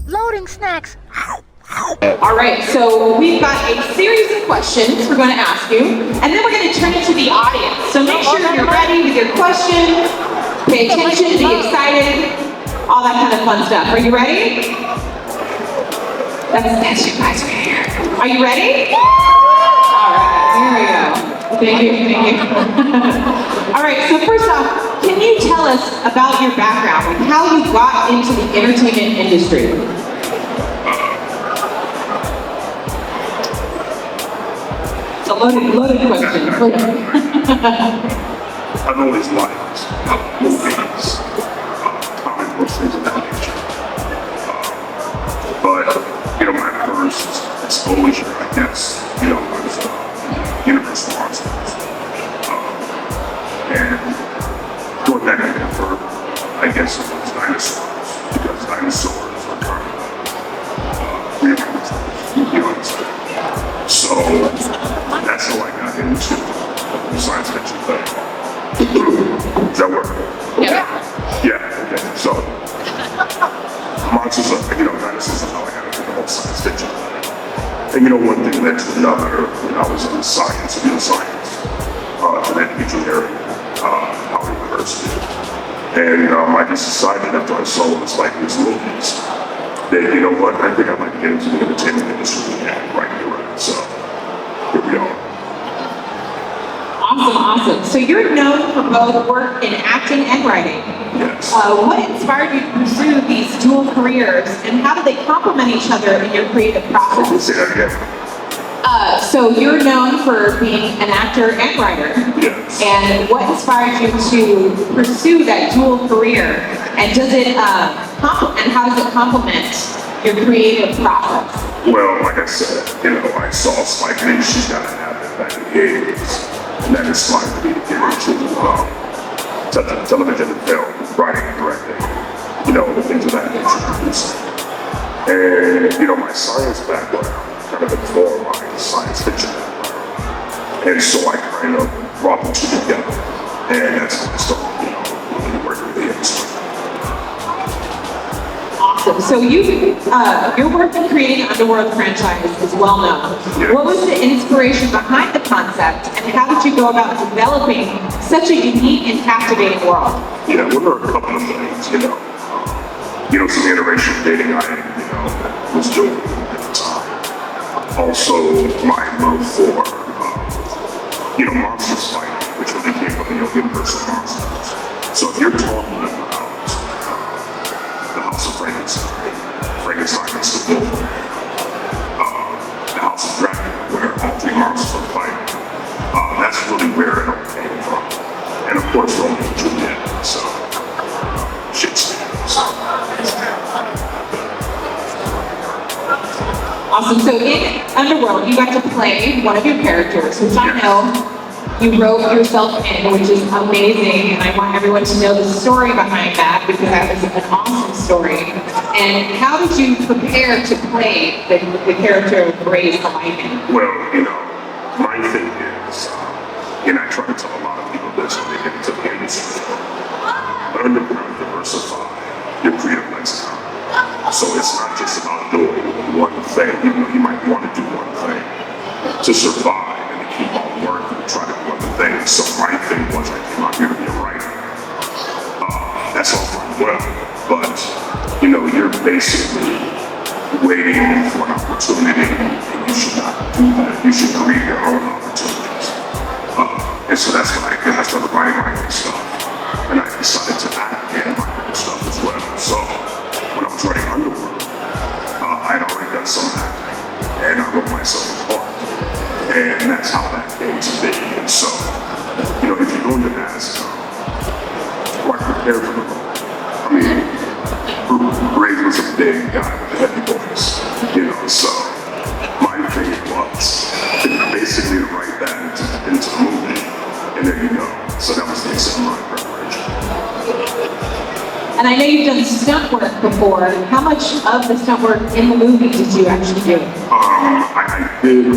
Loading snacks. All right, so we've got a series of questions we're going to ask you, and then we're going to turn it to the audience. So make sure you're ready with your question, pay attention, be excited, all that kind of fun stuff. Are you ready? That's you guys right here. Are you ready? All right, here we go. Thank you. All right, so first off, can you tell us about your background, like how you got into the entertainment industry? It's a loaded question. I've always liked movies, comic books, things of that nature. But, my first exposure, I guess, was Universal Monsters. And going back and forth, I guess it was dinosaurs, because dinosaurs are kind of real monsters, you understand? So that's how I got into the science fiction thing. Does that work? Yeah. Yeah, okay. So monsters are, dinosaurs are how I got into the whole science fiction thing. And one thing led to another when I was in science, real science, to that engineering, Howard University. And I just decided after I saw what it's like in these movies, that, I think I'd like to get into the entertainment industry right here. So, here we are. Awesome. So you're known for both work in acting and writing. Yes. What inspired you to pursue these dual careers, and how do they complement each other in your creative process? Say that again. So you're known for being an actor and writer. Yes. And what inspired you to pursue that dual career? And does it and how does it complement your creative process? Well, like I said, I saw Spike Lee, she's got to have it back in the 80s. And that inspired me to get into television and film, writing and directing, things of that nature. And, my science background kind of informed my science fiction background. And so I kind of brought the two together. And that's how I started, really working with the industry. Awesome. So your work in creating Underworld franchise is well known. Yes. What was the inspiration behind the concept, and how did you go about developing such a unique and captivating world? Yeah, well, there are a couple of things, some interracial dating I, was doing at the time. Also, my love for, monsters fighting, which really came from the Universal Monsters. So if you're talking about the House of Frankenstein is the wolf, the House of Dracula, where all three monsters are fighting, that's really where it all came from. And of course, Romeo and Juliet, so Shakespeare. Awesome. So in Underworld, you got to play one of your characters, which I know you wrote yourself in, which is amazing, and I want everyone to know the story behind that, because that was an awesome story. And how did you prepare to play the character of Ray's Lyman? Well, my thing is, and I try to tell a lot of people this when they get into the industry, learn to diversify your creative lexicon. So it's not just about doing one thing, even though you might want to do one thing to survive and to keep on working and try to do other things. So my thing was I came out here to be a writer. That's all fine well, but you're basically waiting for an opportunity, and you should not do that. You should create your own opportunities. And so that's when I started writing my own stuff, and I decided to act in my own stuff as well. So when I was writing Underworld, I had already done some acting, and I wrote myself a part, and that's how that came to be. And so, if you're going to ask, do I prepare for the role? I mean, Ray was a big guy with a heavy voice, so my thing was basically to write that into the movie, and there you go. So that was the extent of my preparation. And I know you've done stunt work before. How much of the stunt work in the movie did you actually do? I did a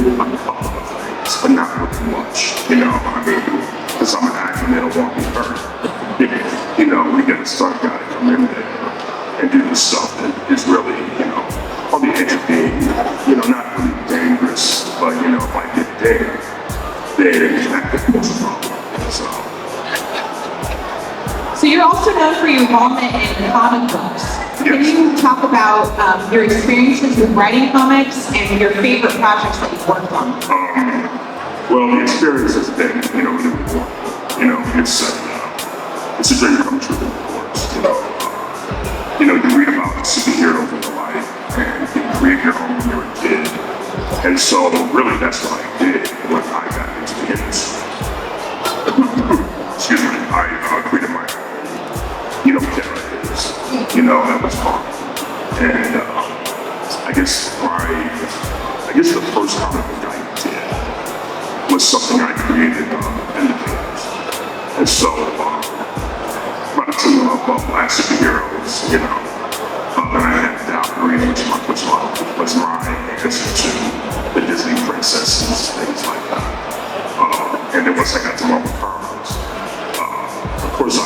couple of things, but not really much, because I'm an actor and they don't want me hurt. We get a stunt guy come in there, and do the stuff that is really, on the edge of being, not really dangerous, but, if I get there, then that could cause a problem. So you're also known for your involvement in comic books. Can you talk about your experiences with writing comics and your favorite projects that you've worked on? Well, the experience has been, really important. It's a dream come true, of course. You read about superheroes in your life, and you create your own when you're a kid. And so, really, that's what I did when I got into the industry. Excuse me, I created my own, characters. That was fun. And I guess the first comic book I did was something I created in the games. And so, my team of black superheroes, and I had Valkyrie, which was my answer to the Disney princesses, things like that. And then once I got to Marvel Comics, of course my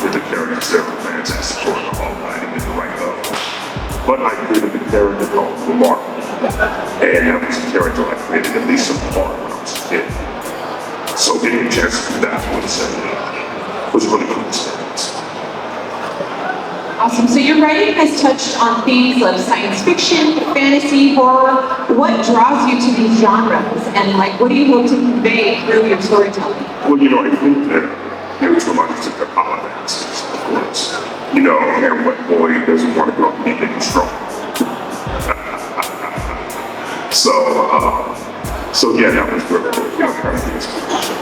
favorite characters there were Fantastic Four and all that, and did the right level. But I created a character called Marvel, and that was a character I created at least in part when I was a kid. So getting a chance to do that was a really cool experience. Awesome. So your writing has touched on themes of science fiction, fantasy, horror. What draws you to these genres, and what do you hope to convey through your storytelling? Well, I think that there's a lot of college answers, of course. And what boy doesn't want to grow up and be big and strong? So yeah, that was really, kind of the inspiration.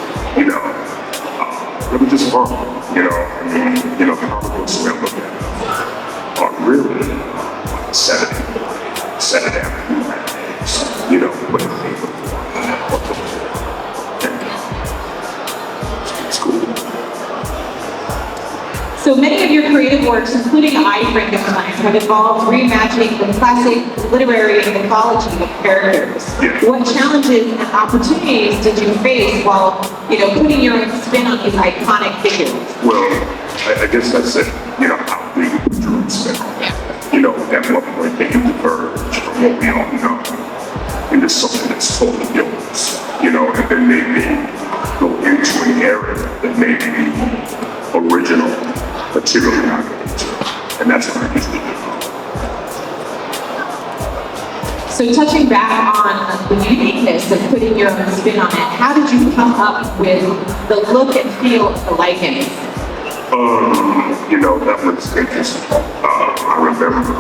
It was just fun, comic books, the way I look at it, are really like Saturday afternoon matinees, with a paper it's cool. So many of your creative works, including iframe designs, have involved reimagining the classic literary mythology of characters. Yeah. What challenges and opportunities did you face while, putting your own spin on these iconic figures? Well, I guess that's it. How big was your own spin on that? At what point can you diverge from what we all know into something that's totally yours? And then maybe go into an area that may be original, particularly not into. And that's what I usually do. So touching back on the uniqueness of putting your own spin on it, how did you come up with the look and feel of the likeness? That was interesting. I remember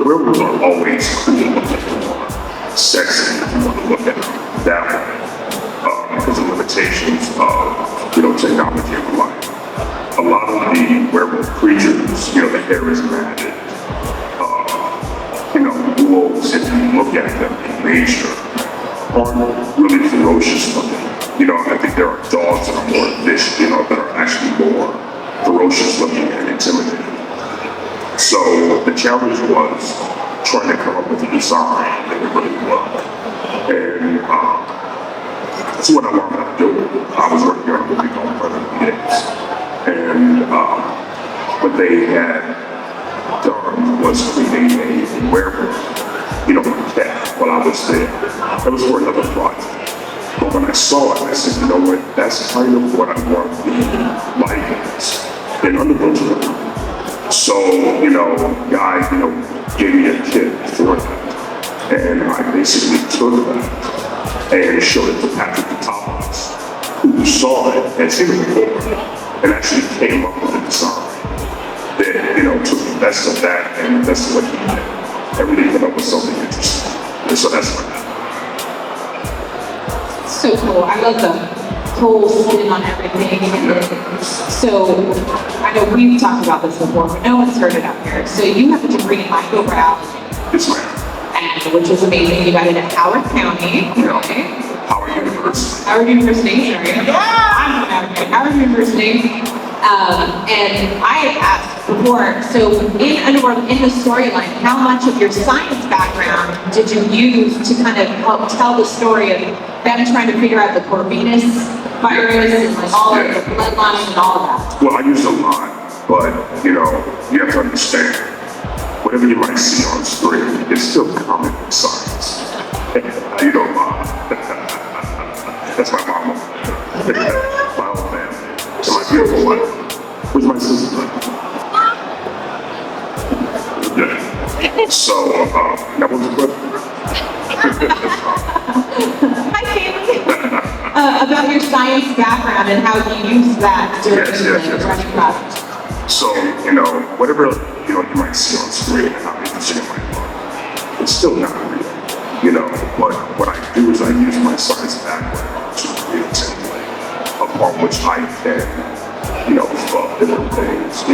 werewolves are always cool looking or sexy if you want to look at them that way. Because of limitations of, technology of life. A lot of the werewolf creatures, the hair is matted. Wolves, if you look at them in nature, aren't really ferocious looking. I think there are dogs that are more vicious, that are actually more ferocious looking and intimidating. So the challenge was trying to come up with a design that would really work. And that's what I wound up doing. I was working on a movie called Grevioux. And what they had done was create a werewolf, cat while I was there. It was for another project. But when I saw it, I said, that's kind of what I want to be like in Underworld. So, guy, gave me a kit for that. And I basically took that and showed it to Patrick the Topless, who saw it and seen it before, and actually came up with a design that, took the best of that and the best of what he did, and really came up with something interesting. And so that's what happened. So cool. I love the whole spin on everything. So I know we've talked about this before, but no one's heard it out here. So you have a degree in microbiology. Yes, ma'am. And which is amazing. You got it at Howard County. Okay. Howard University. Howard University, sorry. I'm from Howard University. And I had asked before, so in Underworld, in the storyline, how much of your science background did you use to kind of help tell the story of them trying to figure out the Corvinus virus and like all of the bloodline and all of that? Well, I use a lot, but you have to understand, whatever you might see on screen, it's still common science. You know, that's my mama, my whole family, and my beautiful wife. Where's my sister? Yeah. So, that was the question. Hi, Kaylee. About your science background and how you use that during the running process. So, whatever, you might see on screen and how interesting it might look, it's still not real, but what I do is I use my science background to create a template upon which I can, fuck different things,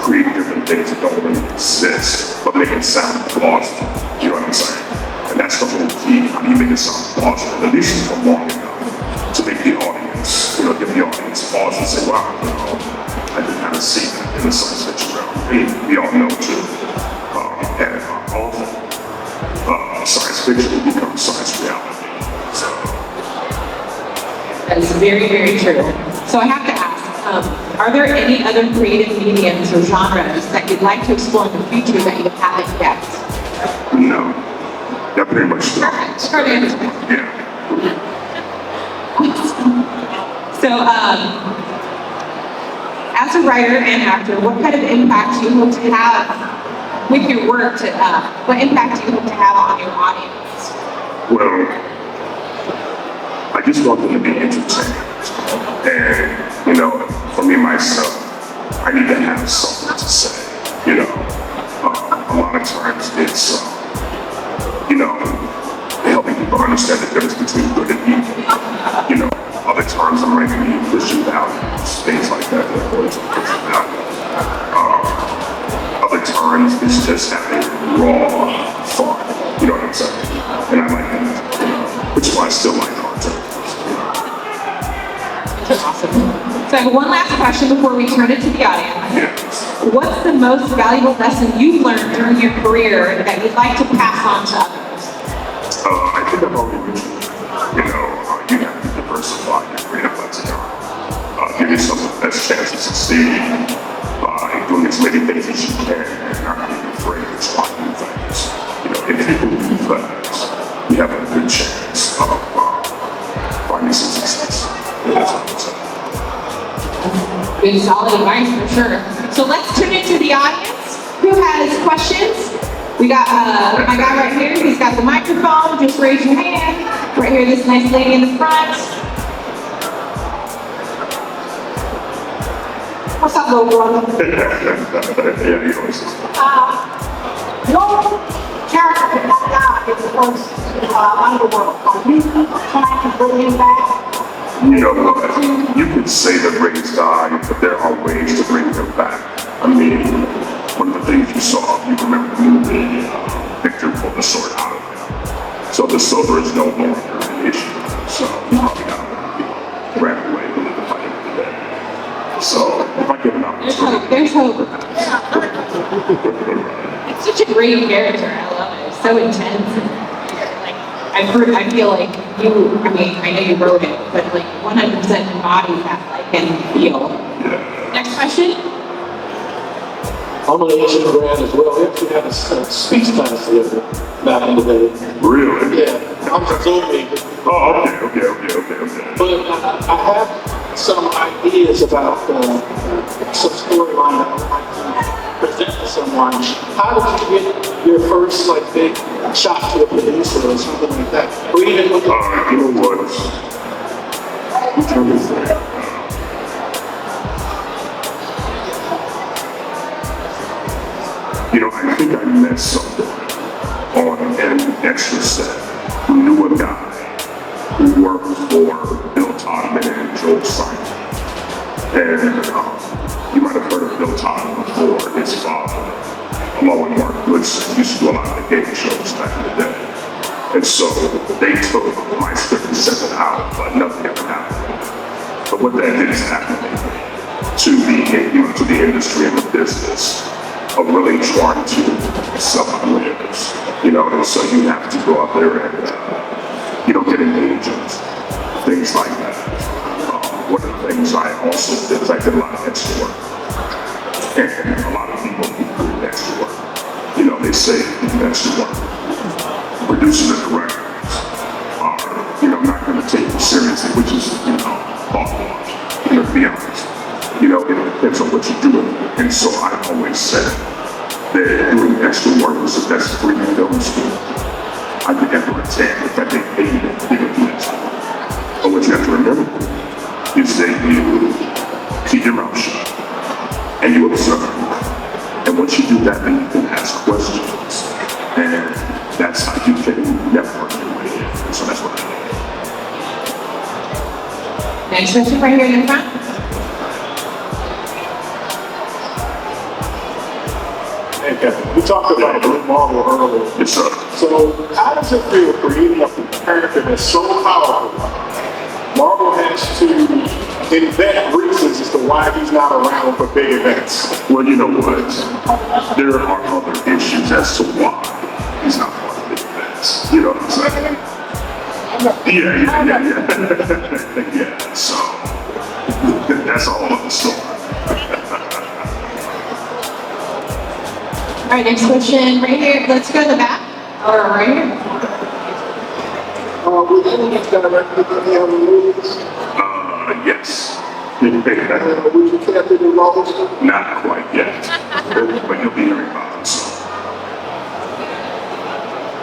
create different things that don't really exist, but make it sound plausible, you know what I'm saying? And that's the whole key, how do you make it sound plausible, at least for long enough to make the audience, give the audience pause and say, wow, I can kind of see that in the science fiction realm. We all know too, and often science fiction becomes science reality. So that is very, very true. So I have to ask, are there any other creative mediums or genres that you'd like to explore in the future that you haven't yet? No, that pretty much stopped. Short answer. Yeah. So, as a writer and actor, what kind of impact do you hope to have with your work? What impact do you hope to have on your audience? Well, I just want them to be entertained. And, for me, myself, I need to have something to say. A lot of times it's, helping people understand the difference between good and evil. Other times it might be Christian values, things like that, Christian values. Other times it's just having raw fun, you know what I'm saying? And I like that, which is why I still like cartoons. Awesome. So I have one last question before we turn it to the audience. Yes. What's the most valuable lesson you've learned during your career that you'd like to pass on to others? I think I've already mentioned, you have to diversify your creative lexicon. Give yourself the best chance to succeed by doing as many things as you can and not being afraid to try new things. If you believe that, you have a good chance of finding some success. That's what I'm saying. Good, solid advice for sure. So let's turn it to the audience. Who has questions? We got my guy right here. He's got the microphone. Just raise your hand. Right here, this nice lady in the front. What's up, little brother? Yeah, you always Your character did not die in the first Underworld. Are you trying to bring him back? You could say that Ray's died, but there are ways to bring him back. I mean, one of the things you saw, you remember the movie, Victor pulled the sword out of him. So the silver is no longer an issue. So you probably got to ran away and live the fight of the day. So if I get an opportunity. There's hope. It's such a great character. I love it. It's so intense. I feel like I know you wrote it, but 100% embodies that and feel. Yeah. Next question? I'm an Asian grad as well. We actually had a speech class together back in the day. Really? Yeah, I'm a Zoom major. Oh, okay. But I have some ideas about some storyline that I would like to present to someone. How did you get your first big shot to a producer or something like that? Or even with you know what? I'm trying to say. I think I met someone on an extra set who knew a guy who worked for Bill Todman and Joel Simon. And you might have heard of Bill Todman before. His father, along with Mark Goodson, used to do a lot of the game shows back in the day. And so they took my script and sent it out, but nothing ever happened. But what that did is happen to the to the industry and the business of really trying to sell careers, and so you have to go out there and, get engaged, things like that. One of the things I also did is I did a lot of extra work. And a lot of people who do extra work, they say extra work. Producers and directors are, not going to take you seriously, which is, hogwash, to be honest. It depends on what you're doing. And so I've always said that doing extra work is the best free film school I could ever attend. In fact, they paid me to do extra work. But what you have to remember is that you keep your mouth shut and you observe. And once you do that, then you can ask questions. And that's how you can network your way in. So that's what I do. Next question right here in the front. Hey, Kevin, we talked about Blue Marvel earlier. Yes, sir. So, how does it feel creating a character that's so powerful? Marvel has to invent reasons as to why he's not around for big events. Well, you know what? There are other issues as to why he's not part of big events. You know what I'm saying? Yeah. Yeah, so that's all of the story. All right, next question right here. Let's go to the back. Or right here. With any directed any other movies? Yes. Would you care to do roles? Not quite yet. But you'll be hearing about them soon.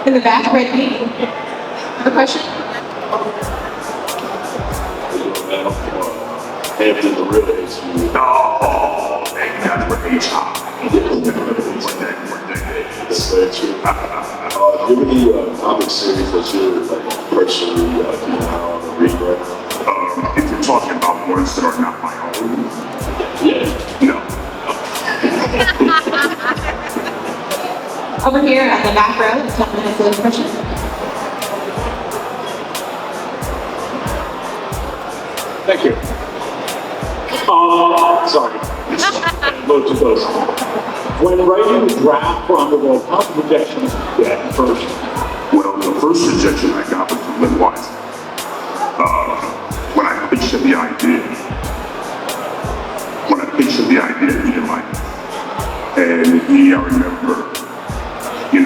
In the back, right here. A question? Hampton, the real HQ. Oh, thank you guys for HR. That's very true. Do you have any comic series that you're personally keeping an eye on or reading right now? If you're talking about ones that are not my own, Yeah. no. Over here at the back row, 10 minutes of question. Thank you. Sorry. A little too close. When writing the draft for Underworld, how many rejections did you get first? Well, the first rejection I got was from Lynn Wise. When I pitched him the idea, he didn't like it. And I remember, he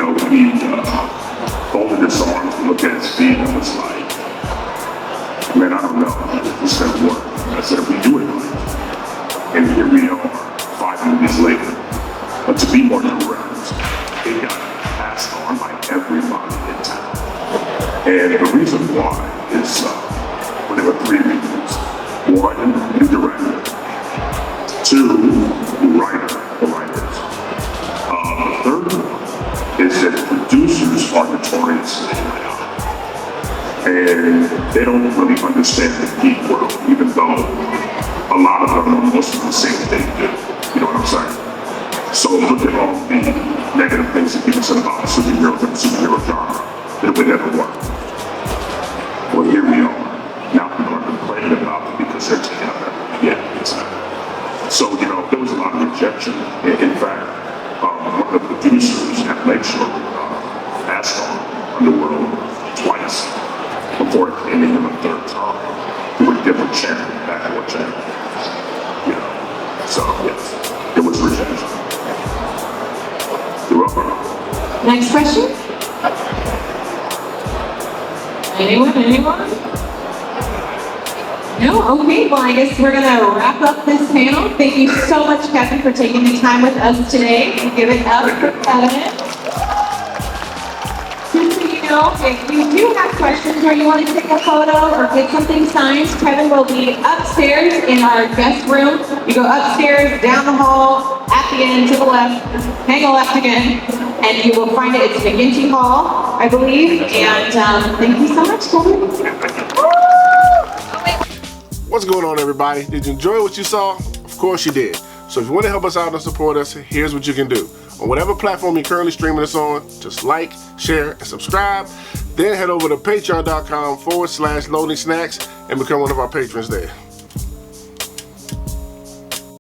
folded his arms and looked at his feet and was like, man, I don't know if this is going to work. I said, if we do it right, and here we are, 5 movies later. But to be more direct, it got passed on by everybody in town. And the reason why is, well, there were 3 reasons. 1, the director. 2, the writers. The third one is that producers are notoriously chaotic. And they don't really understand the geek world, even though a lot of them are most of the same thing do. You know what I'm saying? So look at all the negative things that people said about superheroes and the superhero genre, that it would never work. Well, here we are. Now people are complaining about it because they're together. Yeah, exactly. So, there was a lot of rejection. In fact, one of the producers at Lakeshore passed on Underworld twice before it came in him a third time to a different channel, backward channel. So, yes, it was rejection. You're welcome. Next question? Anyone? No? Okay, well, I guess we're going to wrap up this panel. Thank you so much, Kevin, for taking the time with us today. Give it up for Kevin. Just so you know, if you do have questions or you want to take a photo or get something signed, Kevin will be upstairs in our guest room. You go upstairs, down the hall, at the end, to the left, hang a left again, and you will find it. It's McGinty Hall, I believe. And thank you so much, Kevin. What's going on, everybody? Did you enjoy what you saw? Of course you did. So if you want to help us out and support us, here's what you can do. On whatever platform you're currently streaming this on, just like, share, and subscribe. Then head over to patreon.com/loading snacks and become one of our patrons there.